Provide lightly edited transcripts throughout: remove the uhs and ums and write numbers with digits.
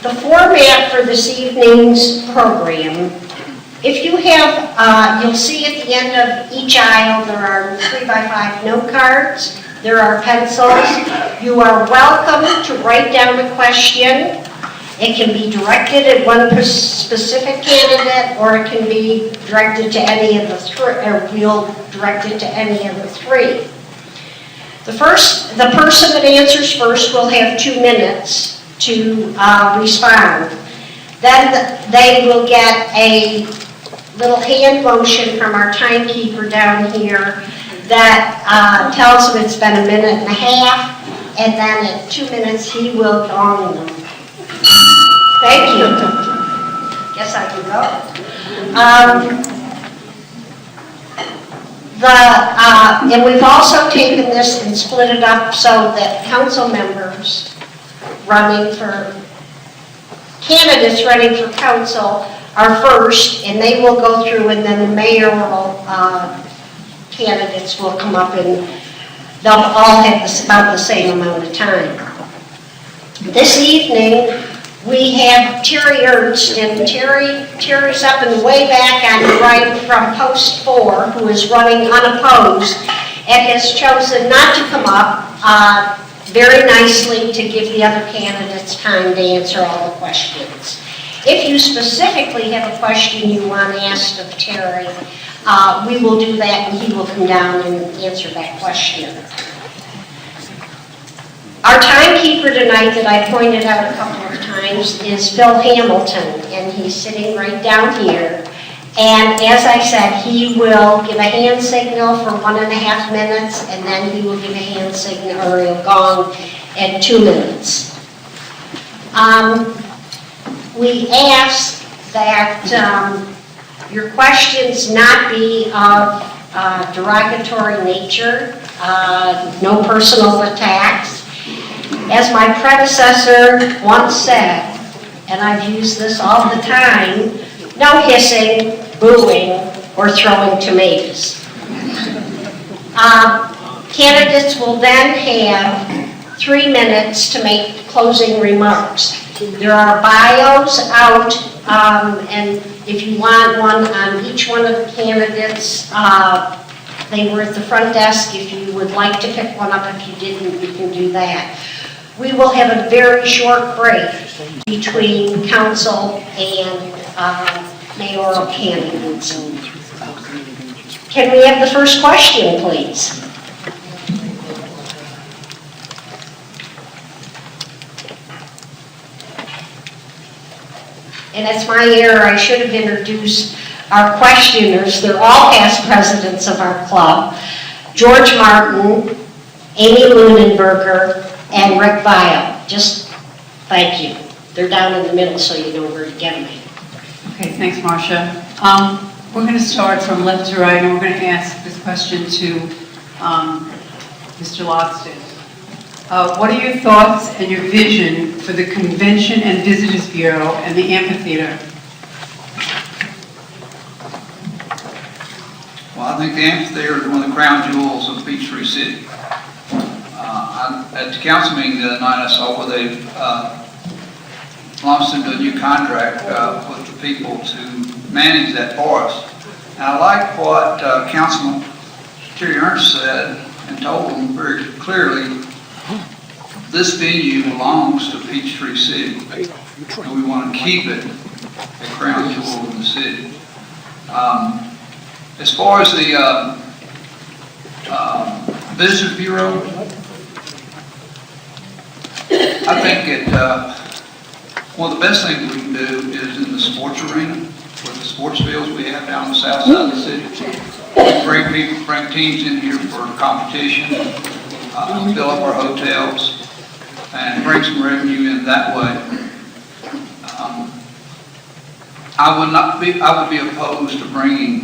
The format for this evening's program, if you have, you'll see at the end of each aisle there are 3x5 note cards, there are pencils. You are welcome to write down a question. It can be directed at one specific candidate, or it can be directed to any of the three, or we'll direct it to any of the three. The person that answers first will have 2 minutes to respond. Then they will get a little hand motion from our timekeeper down here that tells them it's been 1.5 minutes, and then at 2 minutes he will gong them. Thank you. Guess I can go. And we've also taken this and split it up so that council members candidates running for council are first, and they will go through, and then the mayoral candidates will come up, and they'll all have about the same amount of time. This evening, we have Terry Ernst, and Terry's up in the way back on the right from post 4, who is running unopposed, and has chosen not to come up very nicely to give the other candidates time to answer all the questions. If you specifically have a question you want asked of Terry, we will do that, and he will come down and answer that question. Our timekeeper tonight that I pointed out a couple of times is Phil Hamilton, and he's sitting right down here. And as I said, he will give a hand signal for 1.5 minutes, and then he will give a hand signal, or a gong, at 2 minutes. We ask that your questions not be of derogatory nature, no personal attacks. As my predecessor once said, and I've used this all the time, no hissing, booing, or throwing tomatoes. Candidates will then have 3 minutes to make closing remarks. There are bios out, and if you want one on each one of the candidates, they were at the front desk. If you would like to pick one up, if you didn't, you can do that. We will have a very short break between council and mayoral candidates. Can we have the first question, please? And it's my error, I should have introduced our questioners. They're all past presidents of our club. George Martin, Amy Lunenberger, and Rick Vile. Just thank you. They're down in the middle, so you know where to get them. Okay, thanks, Marcia. We're going to start from left to right, and we're going to ask this question to Mr. Logsdon. What are your thoughts and your vision for the Convention and Visitors Bureau and the amphitheater? Well, I think the amphitheater is one of the crown jewels of Peachtree City. At the council meeting the other night, I saw where they've launched into a new contract with the people to manage that for us. And I like what Councilman Terry Ernst said and told them very clearly, this venue belongs to Peachtree City, and we want to keep it a crown jewel in the city. As far as the Visitors Bureau, I think one of the best things we can do is in the sports arena, with the sports fields we have down the south side of the city. Bring people, bring teams in here for competition, fill up our hotels, and bring some revenue in that way. I would be opposed to bringing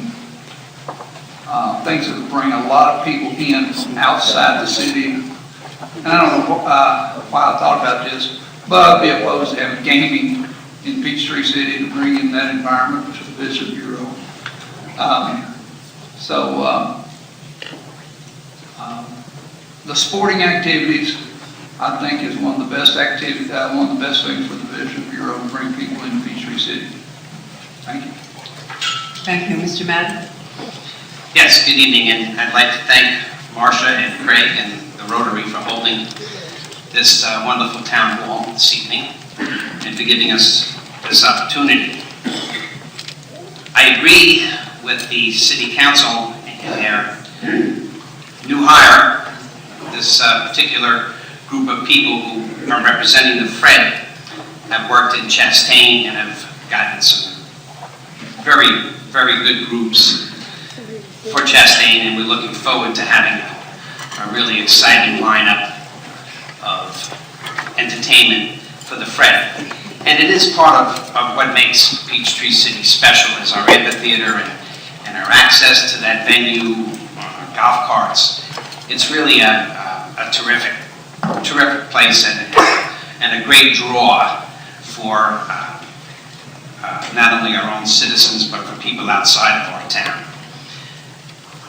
things that would bring a lot of people in from outside the city. And I don't know why I thought about this, but I'd be opposed to having gaming in Peachtree City to bring in that environment to the Visitor Bureau. The sporting activities, I think, is one of the best activities, one of the best things for the Visitor Bureau. Bureau to bring people into Peachtree City. Thank you. Thank you, Mr. Madden. Yes, good evening, and I'd like to thank Marcia and Craig and the Rotary for holding this wonderful town hall this evening and for giving us this opportunity. I agree with the City Council and their new hire, this particular group of people who are representing the Fred have worked in Chastain and have gotten some very, very good groups for Chastain, and we're looking forward to having a really exciting lineup of entertainment for the Fred. And it is part of what makes Peachtree City special, is our amphitheater and our access to that venue, golf carts. It's really a terrific place and a great draw for not only our own citizens, but for people outside of our town.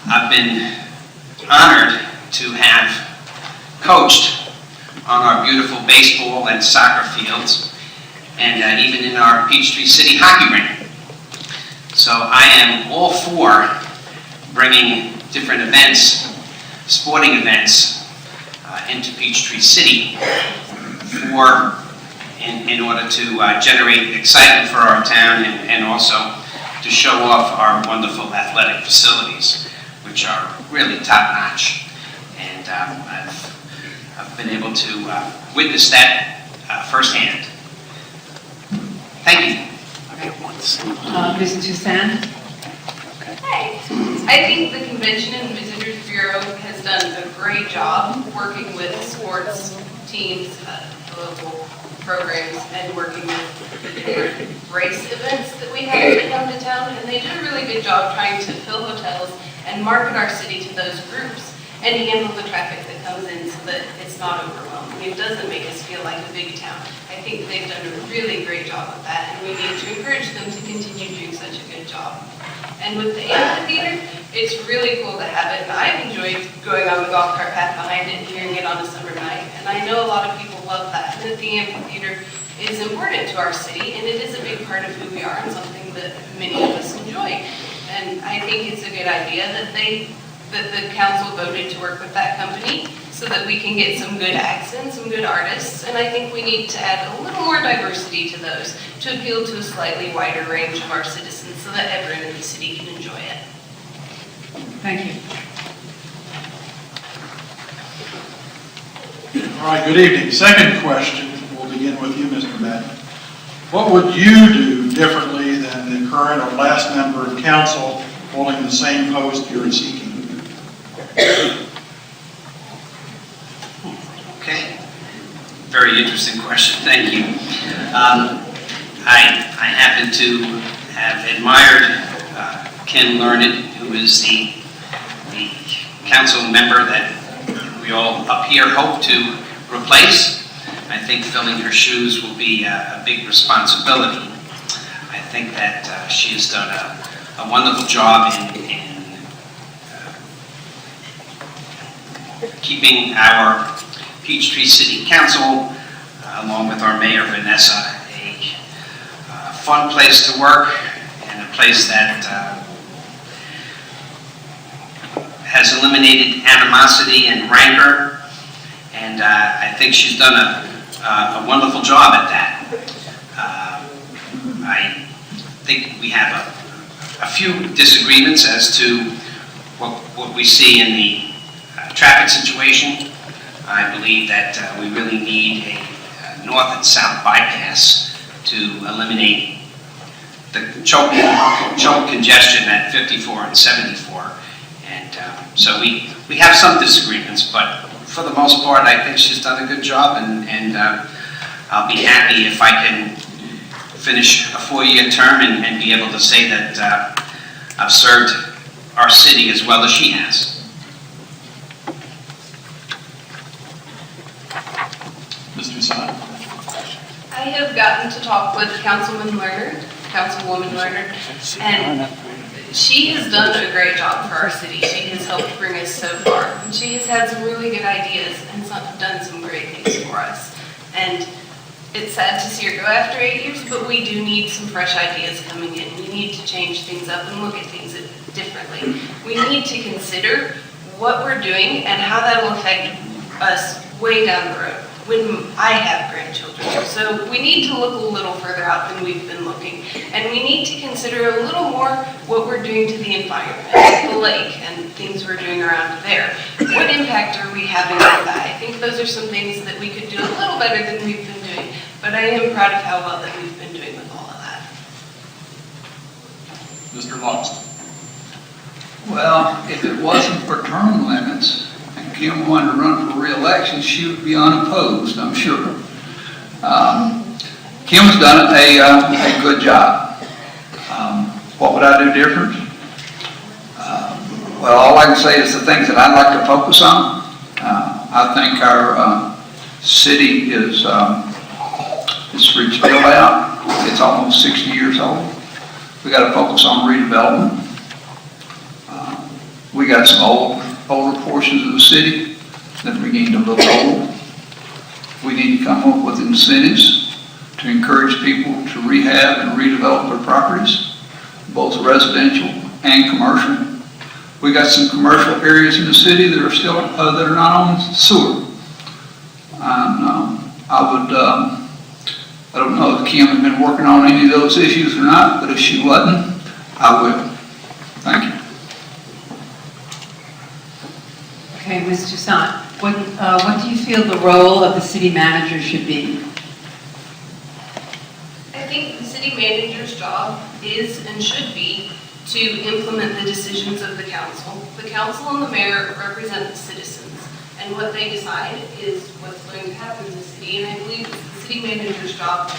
I've been honored to have coached on our beautiful baseball and soccer fields, and even in our Peachtree City hockey rink. So I am all for bringing different events, sporting events, into Peachtree City in order to generate excitement for our town and also to show off our wonderful athletic facilities, which are really top-notch. And I've been able to witness that firsthand. Thank you. Ms. Toussaint? Hi. I think the Convention and Visitors Bureau has done a great job working with sports teams, local programs, and working with the different race events that we have that come to town. And they do a really good job trying to fill hotels and market our city to those groups and handle the traffic that comes in so that it's not overwhelming. It doesn't make us feel like a big town. I think they've done a really great job with that, and we need to encourage them to continue doing such a good job. And with the amphitheater, it's really cool to have it, and I've enjoyed going on the golf cart path behind it and hearing it on a summer night, and I know a lot of people love that, and that the amphitheater is important to our city, and it is a big part of who we are and something that many of us enjoy. And I think it's a good idea that the council voted to work with that company so that we can get some good acts and some good artists, and I think we need to add a little more diversity to those to appeal to a slightly wider range of our citizens so that everyone in the city can enjoy it. Thank you. All right, good evening. Second question, we'll begin with you, Mr. Madden. What would you do differently than the current or last member of council holding the same post you're seeking? Okay. Very interesting question. Thank you. I happen to have admired Ken Learned, who is the council member that we all up here hope to replace. I think filling her shoes will be a big responsibility. I think that she has done a wonderful job in keeping our Peachtree City Council, along with our Mayor Vanessa, a fun place to work and a place that has eliminated animosity and rancor, and I think she's done a wonderful job at that. I think we have a few disagreements as to what we see in the traffic situation. I believe that we really need a north and south bypass to eliminate the choke congestion at 54 and 74. And so we have some disagreements, but for the most part, I think she's done a good job, and I'll be happy if I can finish a 4-year term and be able to say that I've served our city as well as she has. Mr. Toussaint? I have gotten to talk with Councilwoman Lerner, and she has done a great job for our city. She has helped bring us so far. And she has had some really good ideas and done some great things for us. And it's sad to see her go after 8 years, but we do need some fresh ideas coming in. We need to change things up and look at things differently. We need to consider what we're doing and how that will affect us way down the road when I have grandchildren. So we need to look a little further out than we've been looking. And we need to consider a little more what we're doing to the environment, the lake, and things we're doing around there. What impact are we having on that? I think those are some things that we could do a little better than we've been doing. But I am proud of how well that we've been doing with all of that. Mr. Loxton. Well, if it wasn't for term limits, and Kim wanted to run for re-election, she would be unopposed, I'm sure. Kim's done a good job. What would I do different? Well, all I can say is the things that I'd like to focus on. I think our city is reached build out. It's almost 60 years old. We got to focus on redevelopment. We got some older portions of the city that are beginning to look old. We need to come up with incentives to encourage people to rehab and redevelop their properties, both residential and commercial. We got some commercial areas in the city that are still that are not on sewer. And I don't know if Kim has been working on any of those issues or not, but if she wasn't, I will. Thank you. Okay, Ms. Toussaint, what do you feel the role of the city manager should be? I think the city manager's job is and should be to implement the decisions of the council. The council and the mayor represent the citizens, and what they decide is what's going to happen in the city, and I believe it's the city manager's job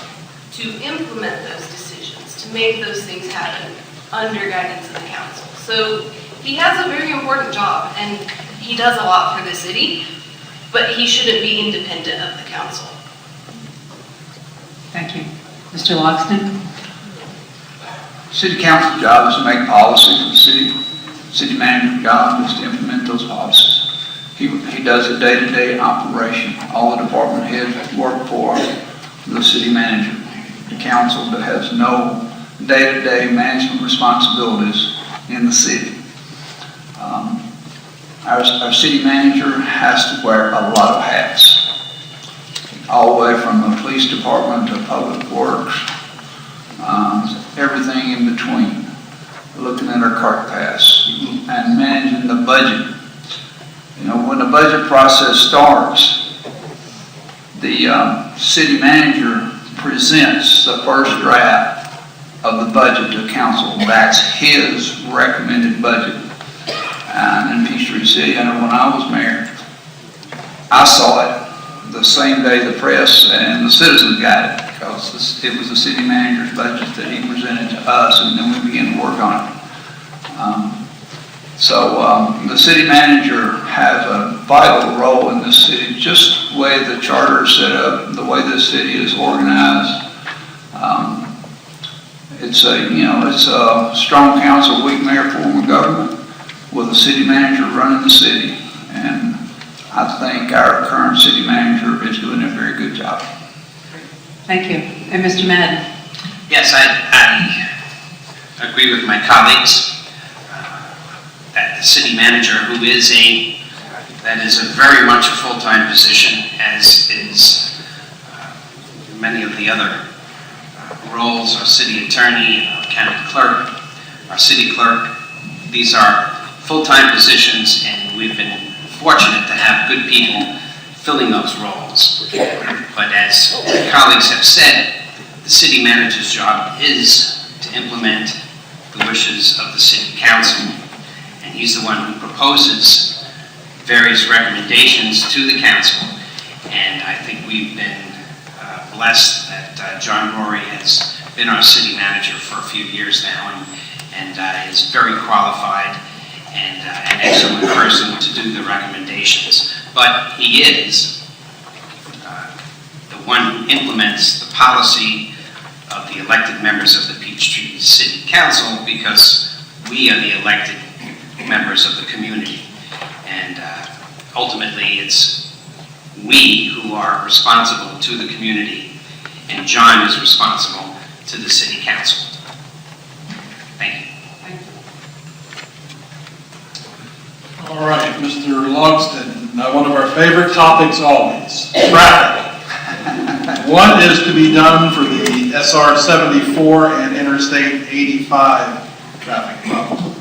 to implement those decisions, to make those things happen under guidance of the council. So he has a very important job, and he does a lot for the city, but he shouldn't be independent of the council. Thank you. Mr. Loxton? City council's job is to make policy for the city. City manager's job is to implement those policies. He does a day-to-day operation. All the department heads work for the city manager. The council that has no day-to-day management responsibilities in the city. Our city manager has to wear a lot of hats, all the way from the police department to public works, everything in between, looking at our cart pass and managing the budget. You know, when the budget process starts, the city manager presents the first draft of the budget to council. That's his recommended budget. And in Peachtree City, I know when I was mayor, I saw it the same day the press and the citizens got it, because it was the city manager's budget that he presented to us, and then we began to work on it. The city manager has a vital role in this city, just the way the charter is set up, the way this city is organized. It's a strong council, weak mayor form of government with a city manager running the city. And I think our current city manager is doing a very good job. Thank you. And Mr. Madden? Yes, I agree with my colleagues that the city manager, that is a very much a full-time position, as is many of the other roles, our city attorney, our county clerk, our city clerk. These are full-time positions, and we've been fortunate to have good people filling those roles. But as my colleagues have said, the city manager's job is to implement the wishes of the city council, and he's the one who proposes various recommendations to the council. And I think we've been blessed that John Rory has been our city manager for a few years now, and is very qualified and an excellent person to do the recommendations. But he is the one who implements the policy of the elected members of the Peachtree City Council, because we are the elected members of the community. And ultimately, it's we who are responsible to the community and John is responsible to the city council. Thank you. All right, Mr. Logston, one of our favorite topics always, traffic. What is to be done for the SR 74 and Interstate 85 traffic problem?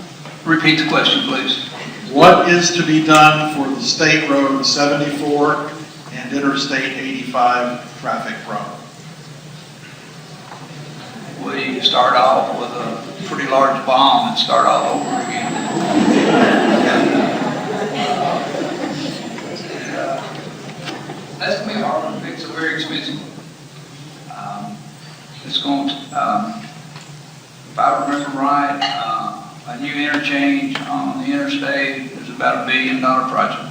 Repeat the question, please. What is to be done for the State Road 74 and Interstate 85 traffic problem? We start off with a pretty large bomb and start all over again. That's going to be hard to fix. It's very expensive. It's going to, if I remember right, a new interchange on the interstate is about $1 billion project.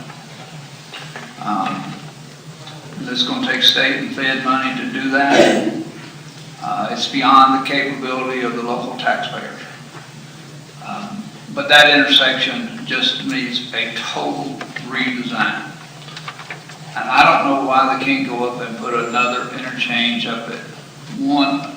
It's going to take state and fed money to do that. It's beyond the capability of the local taxpayers. But that intersection just needs a total redesign. And I don't know why they can't go up and put another interchange up at one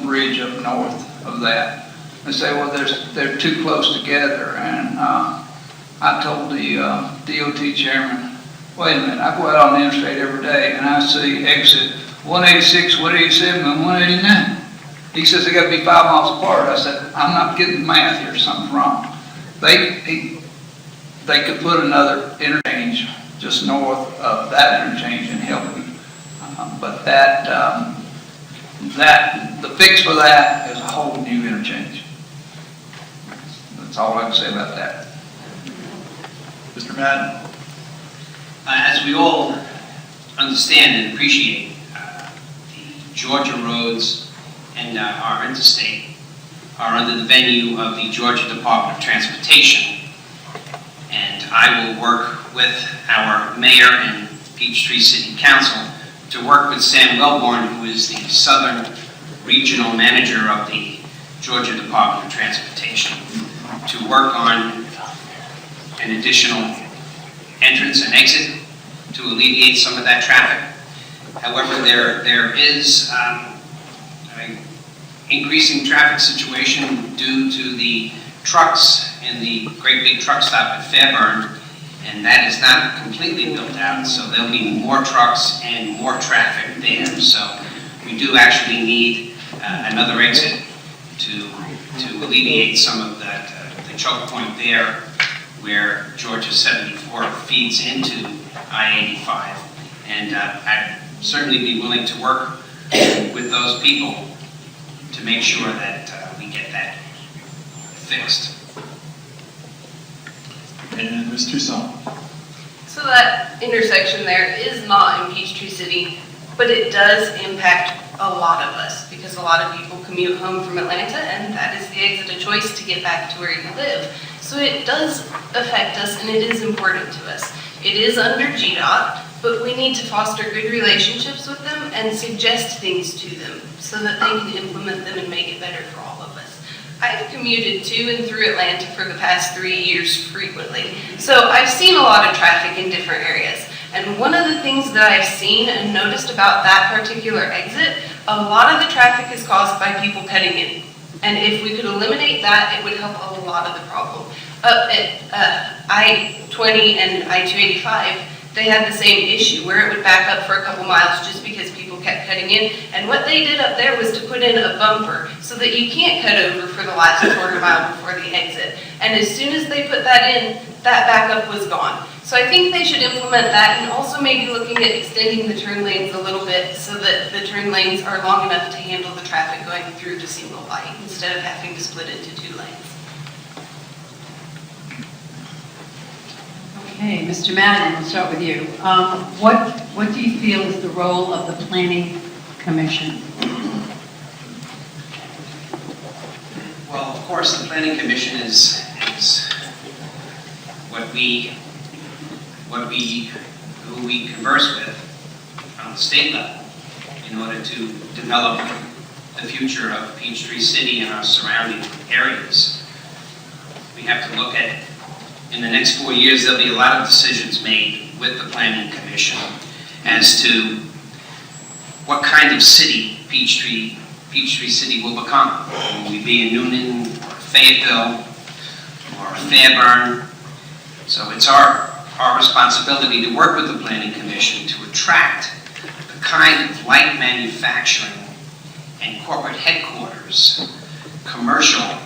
bridge up north of that. They say, well, they're too close together. And I told the DOT chairman, wait a minute, I go out on the interstate every day and I see exit 186, 187, and 189. He says they got to be 5 miles apart. I said, I'm not getting the math here, something's wrong. They could put another interchange just north of that interchange and help them. But the fix for that is a whole new interchange. That's all I can say about that. Mr. Madden? As we all understand and appreciate, the Georgia roads and our interstate are under the venue of the Georgia Department of Transportation. And I will work with our mayor and Peachtree City Council to work with Sam Wellborn, who is the Southern Regional Manager of the Georgia Department of Transportation, to work on an additional entrance and exit to alleviate some of that traffic. However, there is an increasing traffic situation due to the trucks in the great big truck stop at Fairburn, and that is not completely built out, so there'll be more trucks and more traffic there. So we do actually need another exit to alleviate some of that, the choke point there where Georgia 74 feeds into I-85. And I'd certainly be willing to work with those people to make sure that we get that fixed. And Ms. Toussaint? So that intersection there is not in Peachtree City, but it does impact a lot of us because a lot of people commute home from Atlanta and that is the exit of choice to get back to where you live. So it does affect us and it is important to us. It is under GDOT, but we need to foster good relationships with them and suggest things to them so that they can implement them and make it better for all of us. I've commuted to and through Atlanta for the past 3 years frequently. So I've seen a lot of traffic in different areas. And one of the things that I've seen and noticed about that particular exit, a lot of the traffic is caused by people cutting in. And if we could eliminate that, it would help a lot of the problem. Up at I-20 and I-285, they had the same issue where it would back up for a couple miles just because people kept cutting in. And what they did up there was to put in a bumper so that you can't cut over for the last quarter mile before the exit. And as soon as they put that in, that backup was gone. So I think they should implement that and also maybe looking at extending the turn lanes a little bit so that the turn lanes are long enough to handle the traffic going through the single light instead of having to split into 2 lanes. Okay, Mr. Madden, we'll start with you. What do you feel is the role of the Planning Commission? Well, of course, the Planning Commission is who we converse with on the state level in order to develop the future of Peachtree City and our surrounding areas. We have to look at, in the next 4 years, there'll be a lot of decisions made with the Planning Commission as to what kind of city Peachtree City will become. Will we be in Noonan, or Fayetteville, or Fairburn? So it's our responsibility to work with the Planning Commission to attract the kind of light manufacturing and corporate headquarters, commercial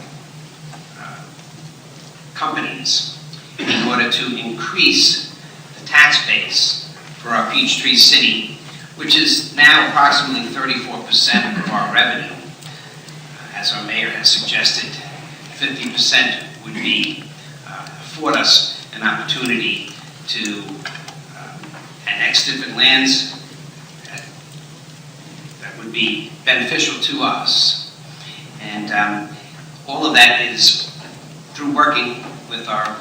companies, in order to increase the tax base for our Peachtree City, which is now approximately 34% of our revenue. As our mayor has suggested, 50% would be afford us an opportunity to annex different lands that would be beneficial to us. And all of that is through working with our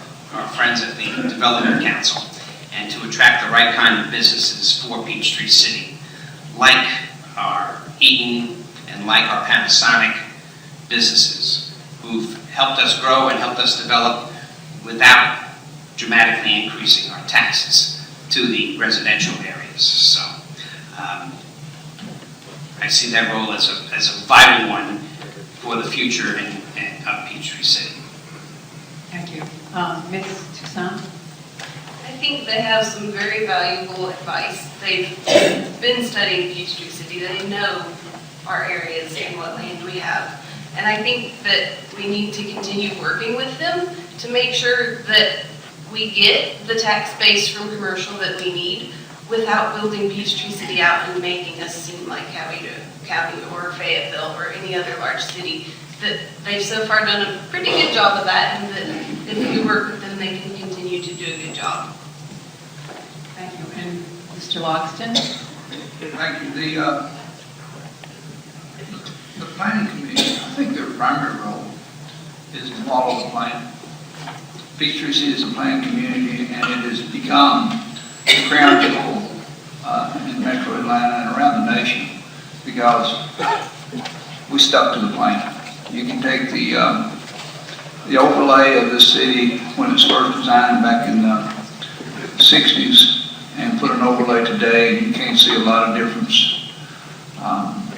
friends at the Development Council, and to attract the right kind of businesses for Peachtree City, like our Eaton and like our Panasonic businesses, who've helped us grow and helped us develop without dramatically increasing our taxes to the residential areas. So I see that role as a vital one for the future of Peachtree City. Thank you. Ms. Toussaint? I think they have some very valuable advice. They've been studying Peachtree City. They know our areas and what land we have. And I think that we need to continue working with them to make sure that we get the tax base from commercial that we need without building Peachtree City out and making us seem like County or Fayetteville or any other large city. That they've so far done a pretty good job of that, and that if we work with them, they can continue to do a good job. Thank you. And Mr. Logston? Thank you. The Planning Commission, I think their primary role is to follow the plan. Peachtree City is a planned community, and it has become the crown jewel in Metro Atlanta and around the nation because we stuck to the plan. You can take the overlay of this city when it was first designed back in the 60s and put an overlay today, and you can't see a lot of difference.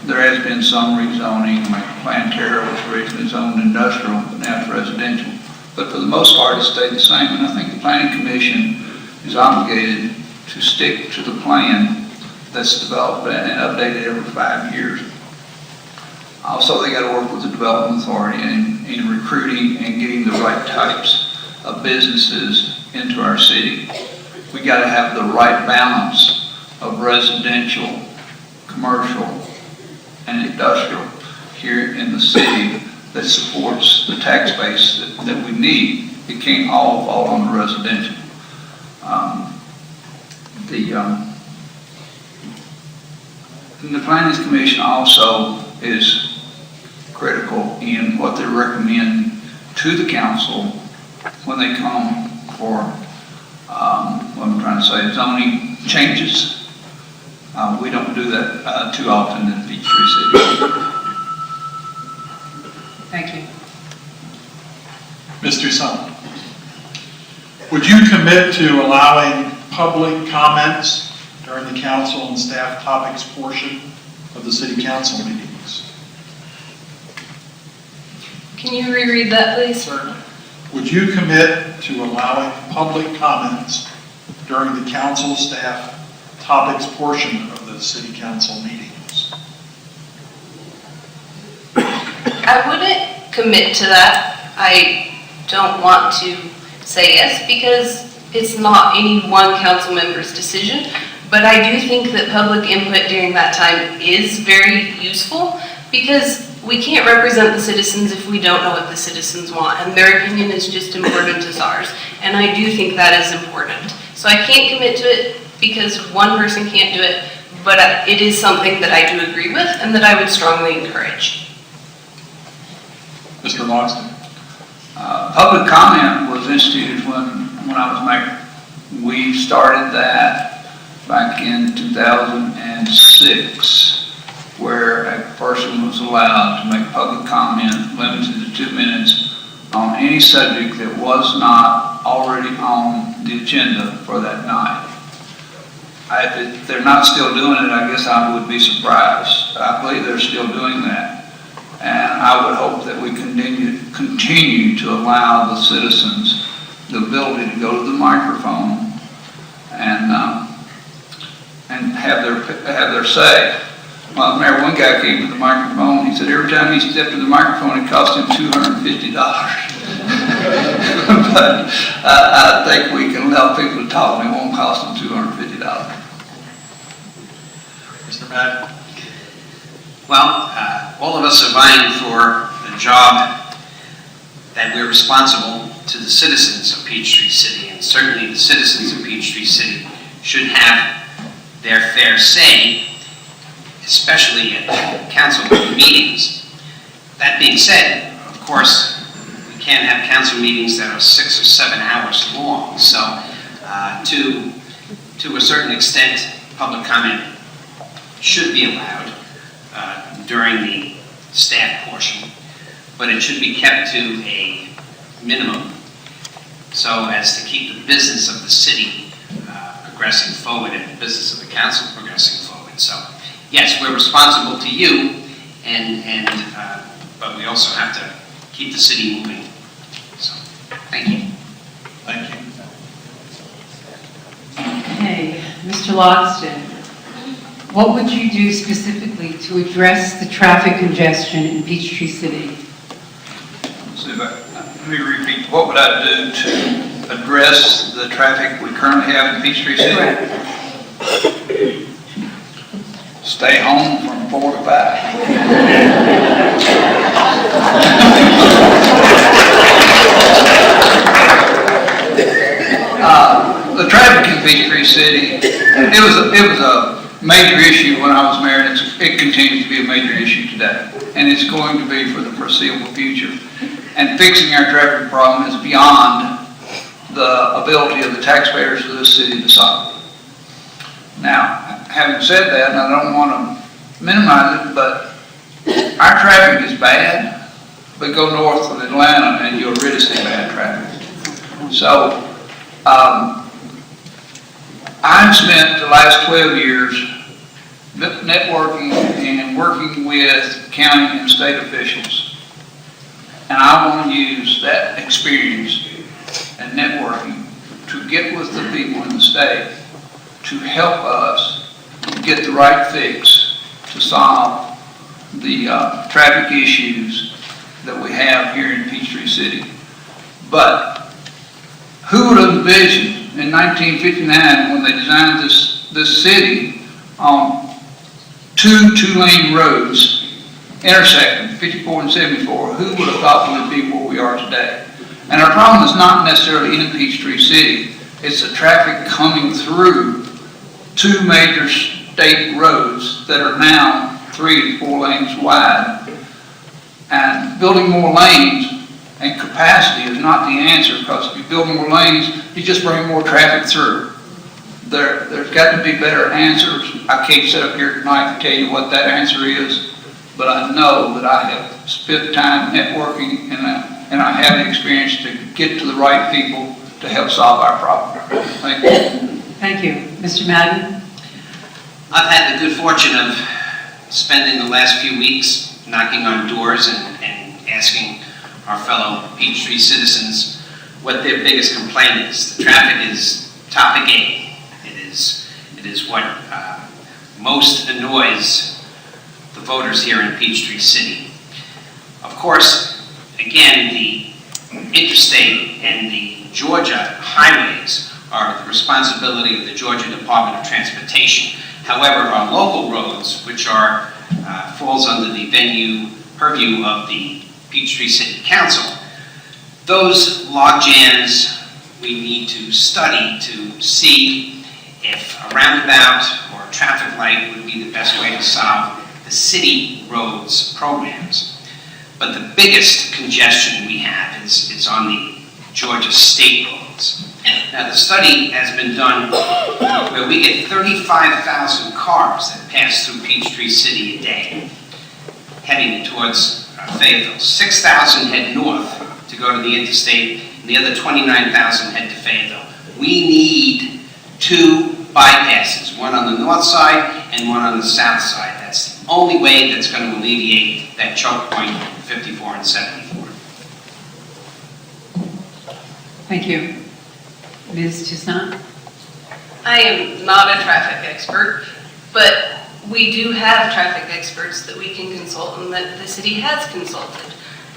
There has been some rezoning, like Planterra was originally zoned industrial, but now it's residential. But for the most part, it stayed the same, and I think the Planning Commission is obligated to stick to the plan that's developed and updated every 5 years. Also, they got to work with the Development Authority in recruiting and getting the right types of businesses into our city. We got to have the right balance of residential, commercial, and industrial here in the city that supports the tax base that we need. It can't all fall on the residential. The Planning Commission also is critical in what they recommend to the council when they come for, what I'm trying to say, zoning changes. We don't do that too often in Peachtree City. Thank you. Ms. Toussaint, would you commit to allowing public comments during the council and staff topics portion of the city council meetings? Can you reread that, please? Certainly. Would you commit to allowing public comments during the council staff topics portion of the city council meetings? I wouldn't commit to that. I don't want to say yes because it's not any one council member's decision, but I do think that public input during that time is very useful because we can't represent the citizens if we don't know what the citizens want, and their opinion is just important as ours, and I do think that is important. So I can't commit to it because one person can't do it, but it is something that I do agree with and that I would strongly encourage. Mr. Logston? Public comment was instituted when I was mayor. We started that back in 2006, where a person was allowed to make public comment limited to 2 minutes on any subject that was not already on the agenda for that night. If they're not still doing it, I guess I would be surprised. I believe they're still doing that. And I would hope that we continue to allow the citizens the ability to go to the microphone and have their say. Well, I remember one guy came to the microphone, he said every time he stepped to the microphone it cost him $250. But I think we can allow people to talk and it won't cost them $250. Mr. Madden? Well, all of us are vying for a job that we're responsible to the citizens of Peachtree City, and certainly the citizens of Peachtree City should have their fair say, especially at council meetings. That being said, of course, we can't have council meetings that are 6 or 7 hours long, so to a certain extent, public comment should be allowed during the staff portion, but it should be kept to a minimum so as to keep the business of the city progressing forward and the business of the council progressing forward. So, yes, we're responsible to you, but we also have to keep the city moving. So, thank you. Thank you. Okay, Mr. Logston, what would you do specifically to address the traffic congestion in Peachtree City? Let me repeat, what would I do to address the traffic we currently have in Peachtree City? Correct. Stay home from 4 to 5. The traffic in Peachtree City, it was a major issue when I was mayor, and it continues to be a major issue today, and it's going to be for the foreseeable future. And fixing our traffic problem is beyond the ability of the taxpayers of this city to solve. Now, having said that, and I don't want to minimize it, but our traffic is bad, but go north of Atlanta and you'll really see bad traffic. So, I've spent the last 12 years networking and working with county and state officials. And I want to use that experience and networking to get with the people in the state to help us get the right fix to solve the traffic issues that we have here in Peachtree City. But who would have envisioned in 1959 when they designed this city on two-lane roads intersecting 54 and 74, who would have thought we would be where we are today? And our problem is not necessarily in Peachtree City, it's the traffic coming through 2 major state roads that are now 3 to 4 lanes wide. And building more lanes and capacity is not the answer, because if you build more lanes, you just bring more traffic through. There's got to be better answers. I can't sit up here tonight and tell you what that answer is, but I know that I have spent time networking and I have the experience to get to the right people to help solve our problem. Thank you. Thank you. Mr. Madden? I've had the good fortune of spending the last few weeks knocking on doors and asking our fellow Peachtree citizens what their biggest complaint is. The traffic is topic A. It is what most annoys the voters here in Peachtree City. Of course, again, the interstate and the Georgia highways are the responsibility of the Georgia Department of Transportation. However, our local roads, which are falls under the purview of the Peachtree City Council, those log jams we need to study to see if a roundabout or a traffic light would be the best way to solve the city roads programs. But the biggest congestion we have is on the Georgia state roads. Now, the study has been done where we get 35,000 cars that pass through Peachtree City a day, heading towards Fayetteville. 6,000 head north to go to the interstate, and the other 29,000 head to Fayetteville. We need 2 bypasses, one on the north side and one on the south side. That's the only way that's going to alleviate that choke point 54 and 74. Thank you. Ms. Toussaint? I am not a traffic expert, but we do have traffic experts that we can consult and that the city has consulted.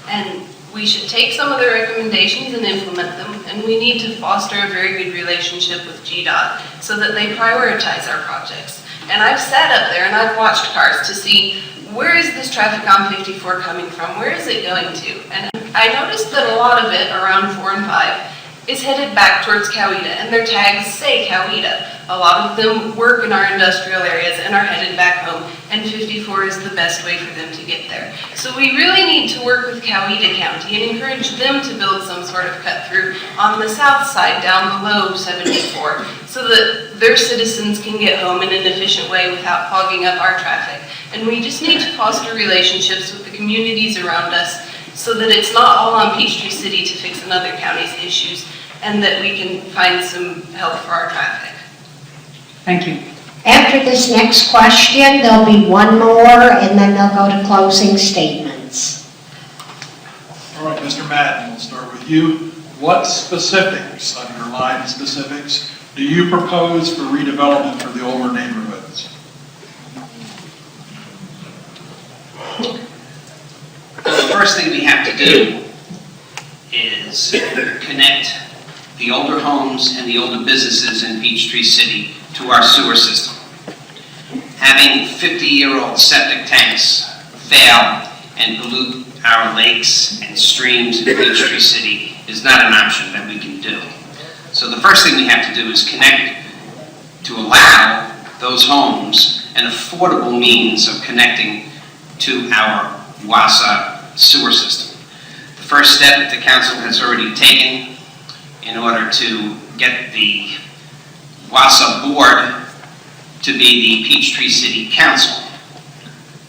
And we should take some of their recommendations and implement them, and we need to foster a very good relationship with GDOT so that they prioritize our projects. And I've sat up there and I've watched cars to see where is this traffic on 54 coming from, where is it going to? And I noticed that a lot of it around 4 and 5 is headed back towards Coweta, and their tags say Coweta. A lot of them work in our industrial areas and are headed back home, and 54 is the best way for them to get there. So we really need to work with Coweta County and encourage them to build some sort of cut through on the south side down below 74 so that their citizens can get home in an efficient way without clogging up our traffic. And we just need to foster relationships with the communities around us so that it's not all on Peachtree City to fix another county's issues, and that we can find some help for our traffic. Thank you. After this next question, there'll be one more, and then they'll go to closing statements. All right, Mr. Madden, we'll start with you. What specifics, underlying specifics, do you propose for redevelopment for the older neighborhoods? The first thing we have to do is connect the older homes and the older businesses in Peachtree City to our sewer system. Having 50-year-old septic tanks fail and pollute our lakes and streams in Peachtree City is not an option that we can do. So the first thing we have to do is connect to allow those homes an affordable means of connecting to our WASA sewer system. The first step the council has already taken in order to get the WASA board to be the Peachtree City Council,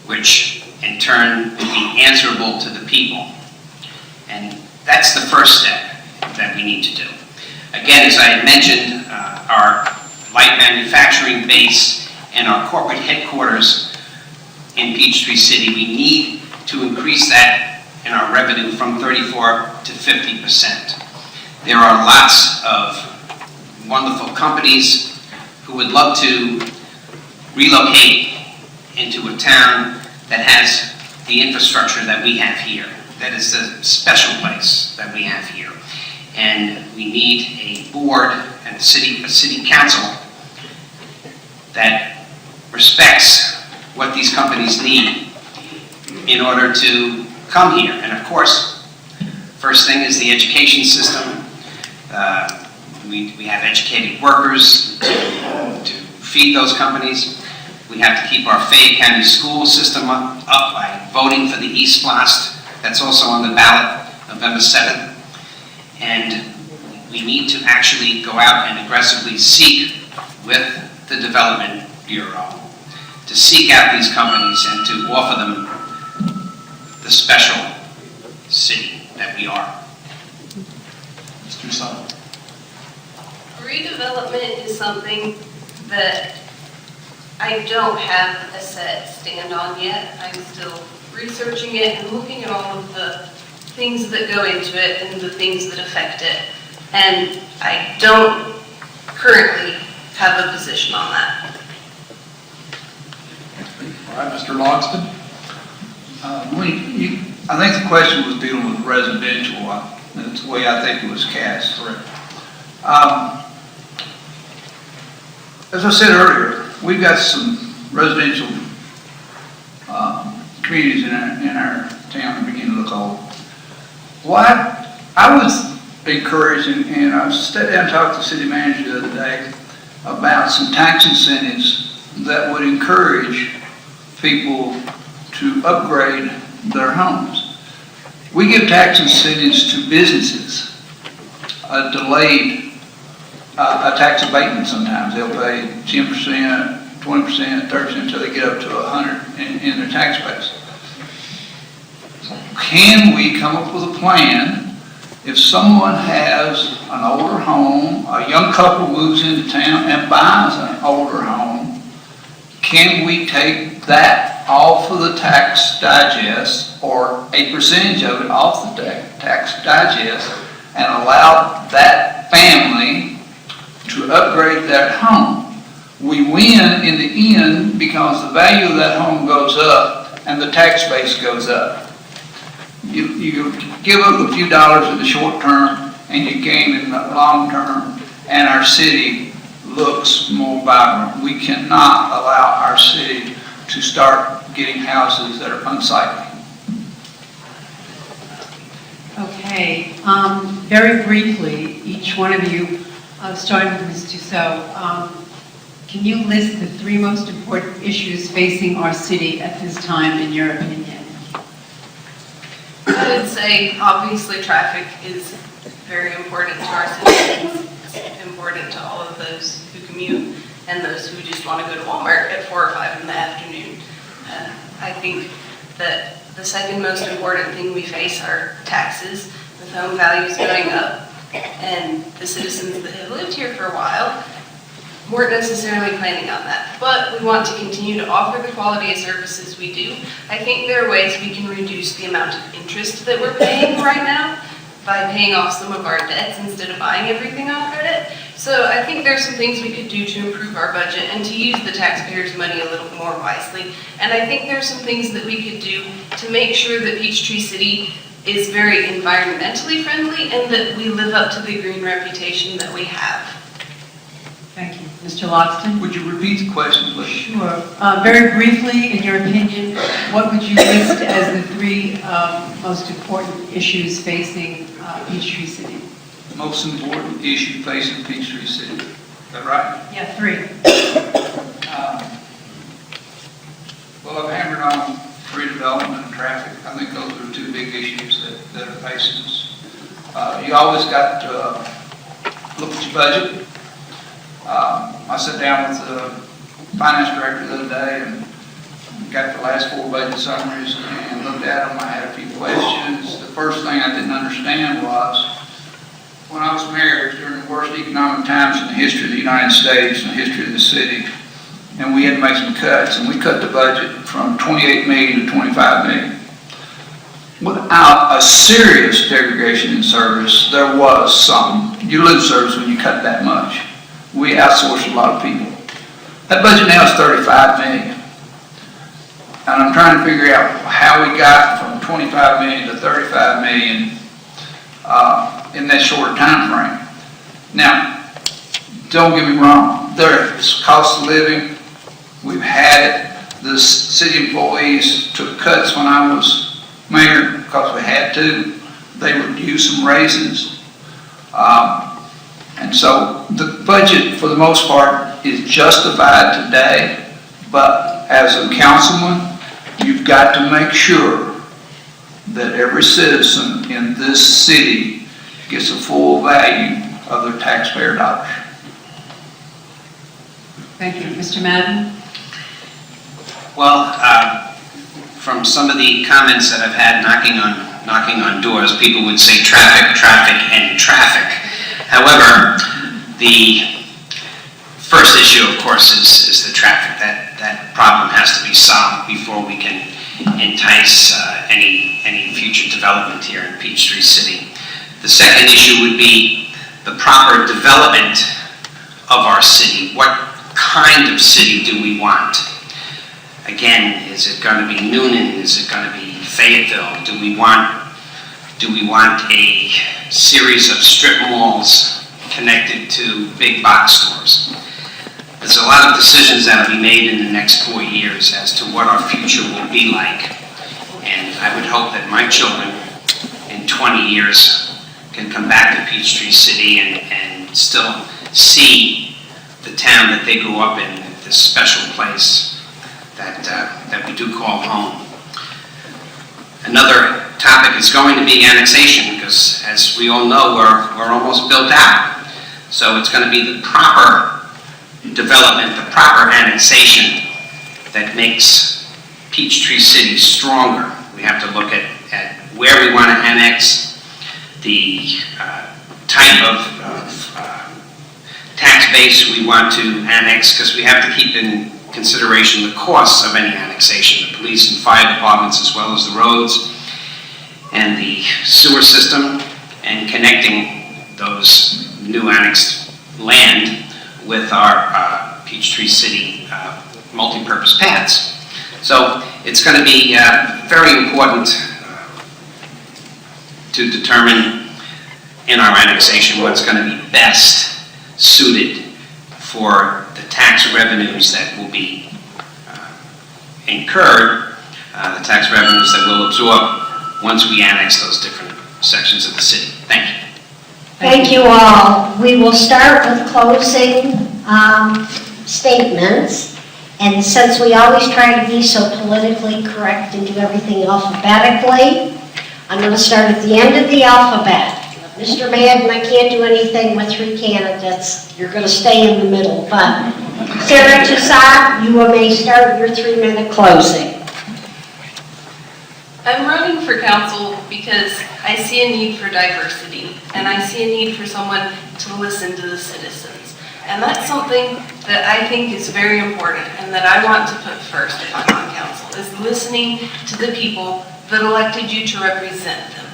which in turn will be answerable to the people. And that's the first step that we need to do. Again, as I had mentioned, our light manufacturing base and our corporate headquarters in Peachtree City, we need to increase that in our revenue from 34 to 50%. There are lots of wonderful companies who would love to relocate into a town that has the infrastructure that we have here. That is the special place that we have here. And we need a board and a city council that respects what these companies need in order to come here. And of course, first thing is the education system. We have educated workers to feed those companies. We have to keep our Fayette County school system up by voting for the East Blast. That's also on the ballot November 7th. And we need to actually go out and aggressively seek with the Development Bureau to seek out these companies and to offer them the special city that we are. Ms. Toussaint. Redevelopment is something that I don't have a set stand on yet. I'm still researching it and looking at all of the things that go into it and the things that affect it. And I don't currently have a position on that. All right, Mr. Logston. I think the question was dealing with residential. That's the way I think it was cast. Correct. As I said earlier, we've got some residential communities in our town that begin to look old. What I was encouraged, and I sat down and talked to the city manager the other day about some tax incentives that would encourage people to upgrade their homes. We give tax incentives to businesses, a delayed tax abatement sometimes. They'll pay 10%, 20%, 30% until they get up to 100 in their tax base. Can we come up with a plan If someone has an older home, a young couple moves into town and buys an older home, can we take that off of the tax digest or a percentage of it off the tax digest and allow that family to upgrade that home? We win in the end because the value of that home goes up and the tax base goes up. You give up a few dollars in the short term and you gain in the long term, and our city looks more vibrant. We cannot allow our city to start getting houses that are unsightly. Okay, very briefly, each one of you, starting with Ms. Dussault, can you list the 3 most important issues facing our city at this time, in your opinion? I would say, obviously, traffic is very important to our citizens. It's important to all of those who commute and those who just want to go to Walmart at 4 or 5 in the afternoon. I think that the second most important thing we face are taxes, with home values going up, and the citizens that have lived here for a while weren't necessarily planning on that, but we want to continue to offer the quality of services we do. I think there are ways we can reduce the amount of interest that we're paying right now by paying off some of our debts instead of buying everything on credit. So I think there's some things we could do to improve our budget and to use the taxpayers' money a little more wisely. And I think there's some things that we could do to make sure that Peachtree City is very environmentally friendly and that we live up to the green reputation that we have. Thank you. Mr. Loxton? Would you repeat the question, please? Sure. Very briefly, in your opinion, what would you list as the 3 most important issues facing Peachtree City? The most important issue facing Peachtree City. Is that right? Yeah, 3. Well, I've hammered on free development and traffic. I think those are 2 big issues that are facing us. You always got to look at your budget. I sat down with the finance director the other day and got the last 4 budget summaries and looked at them. I had a few questions. The first thing I didn't understand was, when I was mayor, it was during the worst economic times in the history of the United States and the history of the city, and we had to make some cuts, and we cut the budget from $28 million to $25 million. Without a serious degradation in service, there was some. You lose service when you cut that much. We outsourced a lot of people. That budget now is $35 million. And I'm trying to figure out how we got from $25 million to $35 million in that shorter time frame. Now, don't get me wrong, there's cost of living. We've had it. The city employees took cuts when I was mayor because we had to. They would use some raises. And so the budget, for the most part, is justified today. But as a councilman, you've got to make sure that every citizen in this city gets the full value of their taxpayer dollars. Thank you. Mr. Madden? Well, from some of the comments that I've had knocking on doors, people would say traffic, traffic, and traffic. However, the first issue, of course, is the traffic. That problem has to be solved before we can entice any future development here in Peachtree City. The second issue would be the proper development of our city. What kind of city do we want? Again, is it going to be Noonan? Is it going to be Fayetteville? Do we want a series of strip malls connected to big box stores? There's a lot of decisions that will be made in the next 4 years as to what our future will be like. And I would hope that my children in 20 years can come back to Peachtree City and still see the town that they grew up in, this special place that we do call home. Another topic is going to be annexation, because as we all know, we're almost built out. So it's going to be the proper development, the proper annexation that makes Peachtree City stronger. We have to look at where we want to annex, the type of tax base we want to annex, because we have to keep in consideration the costs of any annexation, the police and fire departments, as well as the roads and the sewer system, and connecting those new annexed land with our Peachtree City multi-purpose paths. So it's going to be very important to determine in our annexation what's going to be best suited for the tax revenues that will be incurred, the tax revenues that we'll absorb once we annex those different sections of the city. Thank you. Thank you all. We will start with closing statements. And since we always try to be so politically correct and do everything alphabetically, I'm going to start at the end of the alphabet. Mr. Madden, I can't do anything with 3 candidates. You're going to stay in the middle. But Sarah Toussaint, you may start your 3-minute closing. I'm running for council because I see a need for diversity, and I see a need for someone to listen to the citizens. And that's something that I think is very important and that I want to put first if I'm on council, is listening to the people that elected you to represent them.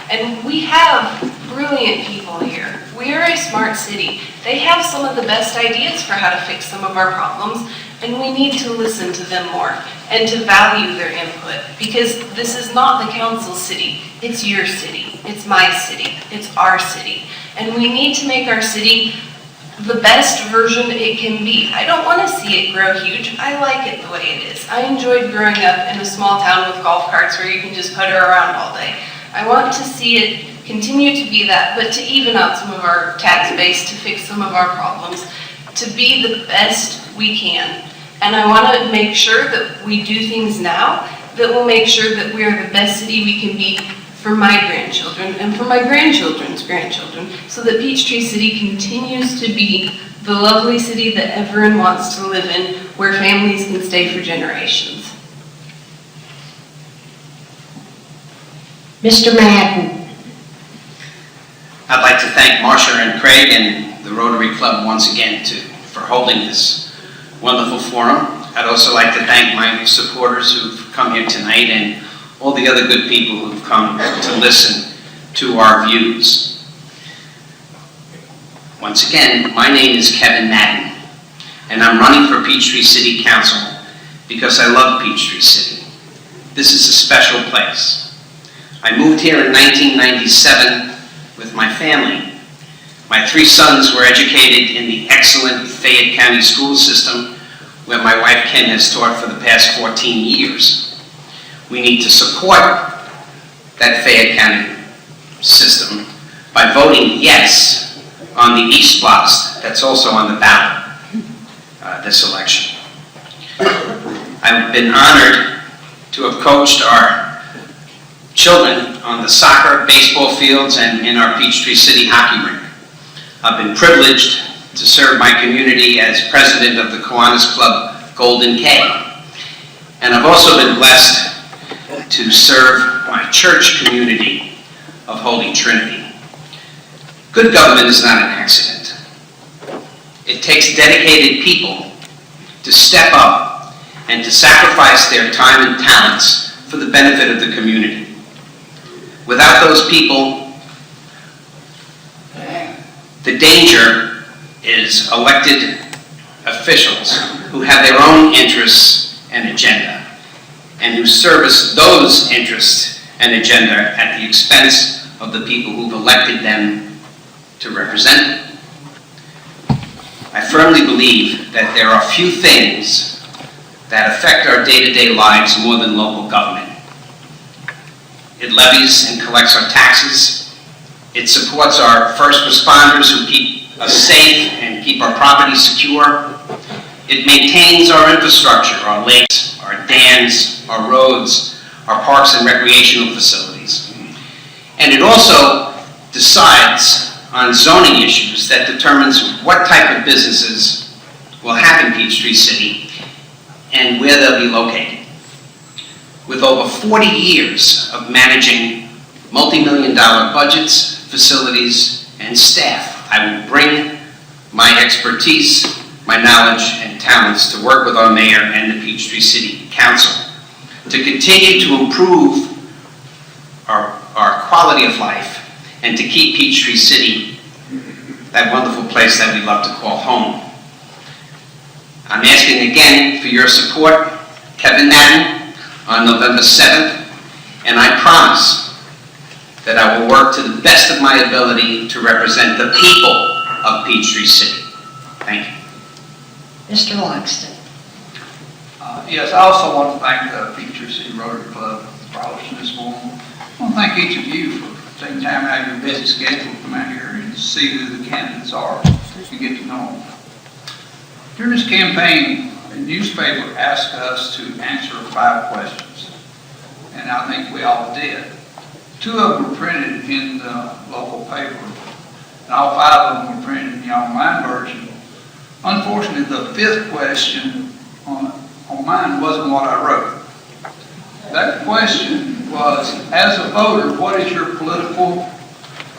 And we have brilliant people here. We are a smart city. They have some of the best ideas for how to fix some of our problems, and we need to listen to them more and to value their input, because this is not the council's city. It's your city. It's my city. It's our city. And we need to make our city the best version it can be. I don't want to see it grow huge. I like it the way it is. I enjoyed growing up in a small town with golf carts where you can just putter around all day. I want to see it continue to be that, but to even out some of our tax base, to fix some of our problems, to be the best we can. And I want to make sure that we do things now that will make sure that we are the best city we can be for my grandchildren and for my grandchildren's grandchildren, so that Peachtree City continues to be the lovely city that everyone wants to live in, where families can stay for generations. Mr. Madden. I'd like to thank Marcia and Craig and the Rotary Club once again for holding this wonderful forum. I'd also like to thank my supporters who've come here tonight and all the other good people who've come to listen to our views. Once again, my name is Kevin Madden, and I'm running for Peachtree City Council because I love Peachtree City. This is a special place. I moved here in 1997 with my family. My 3 sons were educated in the excellent Fayette County school system, where my wife Kim has taught for the past 14 years. We need to support that Fayette County system by voting yes on the East Blocks that's also on the ballot this election. I've been honored to have coached our children on the soccer, baseball fields, and in our Peachtree City hockey rink. I've been privileged to serve my community as president of the Kiwanis Club Golden K. And I've also been blessed to serve my church community of Holy Trinity. Good government is not an accident. It takes dedicated people to step up and to sacrifice their time and talents for the benefit of the community. Without those people, the danger is elected officials who have their own interests and agenda, and who service those interests and agenda at the expense of the people who've elected them to represent them. I firmly believe that there are few things that affect our day-to-day lives more than local government. It levies and collects our taxes. It supports our first responders who keep us safe and keep our property secure. It maintains our infrastructure, our lakes, our dams, our roads, our parks and recreational facilities. And it also decides on zoning issues that determines what type of businesses we'll have in Peachtree City and where they'll be located. With over 40 years of managing multi-million-dollar budgets, facilities, and staff. I will bring my expertise, my knowledge, and talents to work with our mayor and the Peachtree City Council to continue to improve our quality of life and to keep Peachtree City that wonderful place that we love to call home. I'm asking again for your support, Kevin Madden, on November 7th, and I promise that I will work to the best of my ability to represent the people of Peachtree City. Thank you. Mr. Loxton. Yes, I also want to thank the Peachtree City Rotary Club for hosting this forum. I want to thank each of you for taking time out of your busy schedule to come out here and see who the candidates are and get to know them. During this campaign, the newspaper asked us to answer 5 questions, and I think we all did. 2 of them were printed in the local paper, and all 5 of them were printed in the online version. Unfortunately, the 5th question on mine wasn't what I wrote. That question was, as a voter, what is your political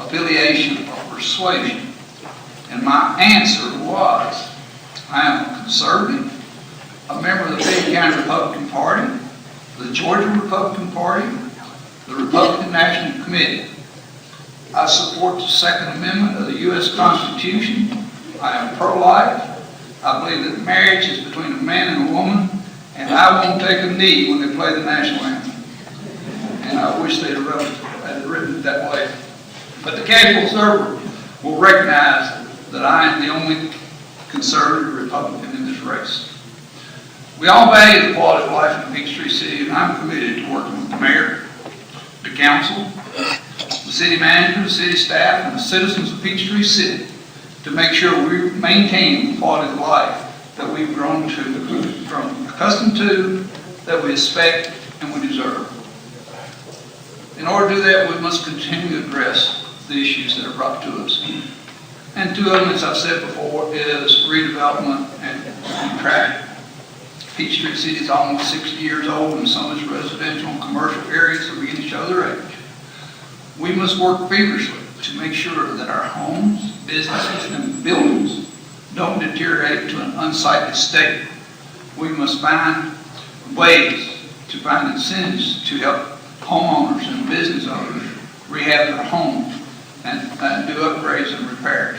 affiliation or persuasion? And my answer was, I am a conservative, a member of the Fayette County Republican Party, the Georgia Republican Party, the Republican National Committee. I support the Second Amendment of the U.S. Constitution. I am pro-life. I believe that marriage is between a man and a woman, and I won't take a knee when they play the national anthem. And I wish they'd have written it that way. But the casual observer will recognize that I am the only conservative Republican in this race. We all value the quality of life in Peachtree City, and I'm committed to working with the mayor, the council, the city manager, the city staff, and the citizens of Peachtree City to make sure we maintain the quality of life that we've grown accustomed to, that we expect and we deserve. In order to do that, we must continue to address the issues that are brought to us. And 2 of them, as I've said before, is redevelopment and traffic. Peachtree City is almost 60 years old, and some of its residential and commercial areas are beginning to show their age. We must work feverishly to make sure that our homes, businesses, and buildings don't deteriorate to an unsightly state. We must find ways to find incentives to help homeowners and business owners rehab their homes and do upgrades and repairs.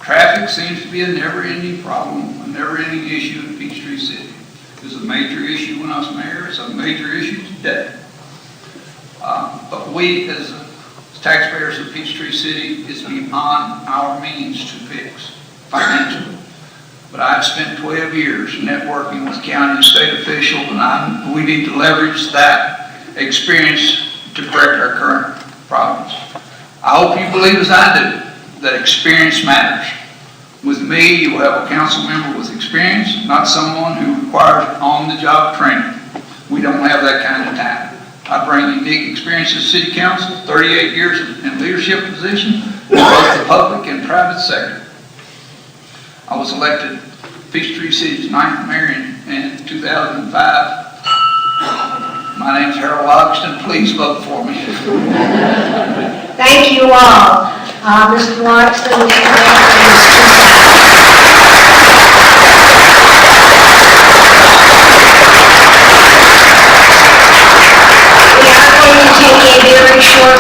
Traffic seems to be a never-ending problem, a never-ending issue in Peachtree City. It was a major issue when I was mayor. It's a major issue today. But we, as taxpayers of Peachtree City, is beyond our means to fix financially. But I've spent 12 years networking with county and state officials, and we need to leverage that experience to correct our current problems. I hope you believe as I do that experience matters. With me, you will have a council member with experience, not someone who requires on-the-job training. We don't have that kind of time. I bring unique experience to city council, 38 years in leadership positions in both the public and private sector. I was elected Peachtree City's 9th mayor in 2005. My name's Harold Logston. Please vote for me. Thank you all. Mr. Loxton, we are going to take a very short